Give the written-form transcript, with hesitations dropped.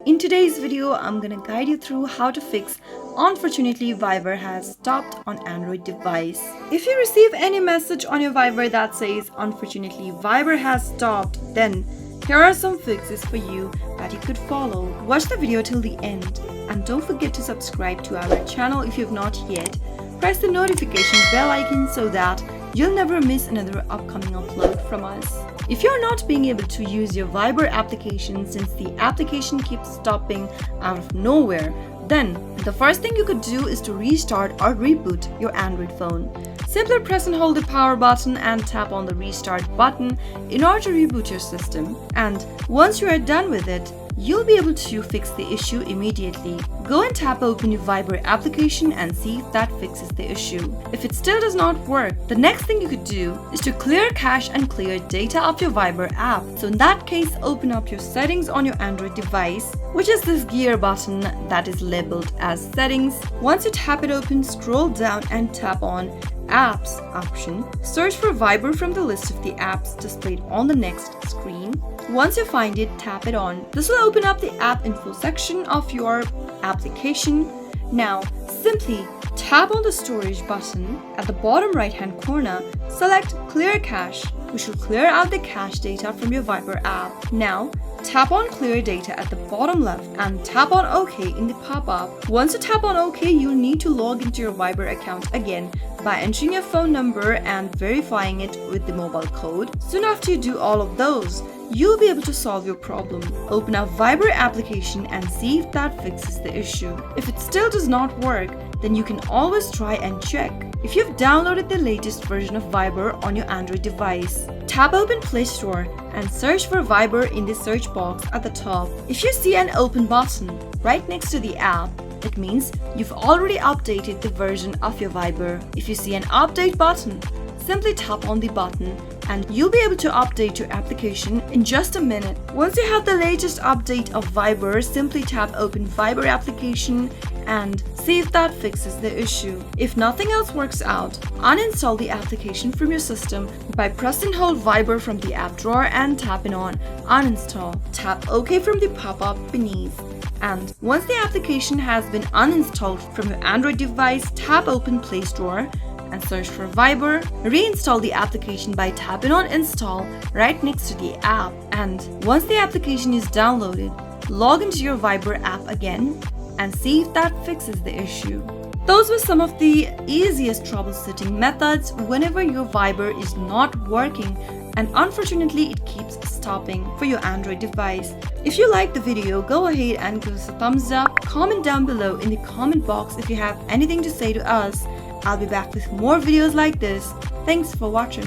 In today's video, I'm gonna guide you through how to fix "Unfortunately, Viber has stopped on Android device." If you receive any message on your Viber that says "Unfortunately, Viber has stopped," then here are some fixes for you that you could follow. Watch the video till the end and don't forget to subscribe to our channel if you've not yet. Press the notification bell icon so that you'll never miss another upcoming upload from us. If you're not being able to use your Viber application since the application keeps stopping out of nowhere, then the first thing you could do is to restart or reboot your Android phone. Simply press and hold the power button and tap on the restart button in order to reboot your system. And once you are done with it, you'll be able to fix the issue immediately. Go and tap open your Viber application and see if that fixes the issue. If it still does not work, the next thing you could do is to clear cache and clear data of your Viber app. So in that case, open up your settings on your Android device, which is this gear button that is labeled as settings. Once you tap it open, scroll down and tap on apps option. Search for Viber from the list of the apps displayed on the next screen. Once you find it, tap it on. This will open up the app info section of your application. Now, simply tap on the storage button at the bottom right hand corner. Select clear cache, which will clear out the cache data from your Viber app. Now, tap on clear data at the bottom left and tap on OK in the pop-up. Once you tap on OK, you'll need to log into your Viber account again by entering your phone number and verifying it with the mobile code. Soon after you do all of those, you'll be able to solve your problem. Open up Viber application and see if that fixes the issue. If it still does not work, then you can always try and check if you've downloaded the latest version of Viber on your Android device. Tap open Play Store and search for Viber in the search box at the top. If you see an open button right next to the app, it means you've already updated the version of your Viber. If you see an update button, simply tap on the button and you'll be able to update your application in just a minute. Once you have the latest update of Viber, simply tap open Viber application and see if that fixes the issue. If nothing else works out, uninstall the application from your system by press and hold Viber from the app drawer and tapping on uninstall. Tap OK from the pop-up beneath. And once the application has been uninstalled from your Android device, tap open Play Store and search for Viber. Reinstall the application by tapping on install right next to the app. And once the application is downloaded, log into your Viber app again and see if that fixes the issue. Those were some of the easiest troubleshooting methods whenever your Viber is not working and unfortunately it keeps stopping for your Android device. If you liked the video, go ahead and give us a thumbs up. Comment down below in the comment box if you have anything to say to us. I'll be back with more videos like this. Thanks for watching.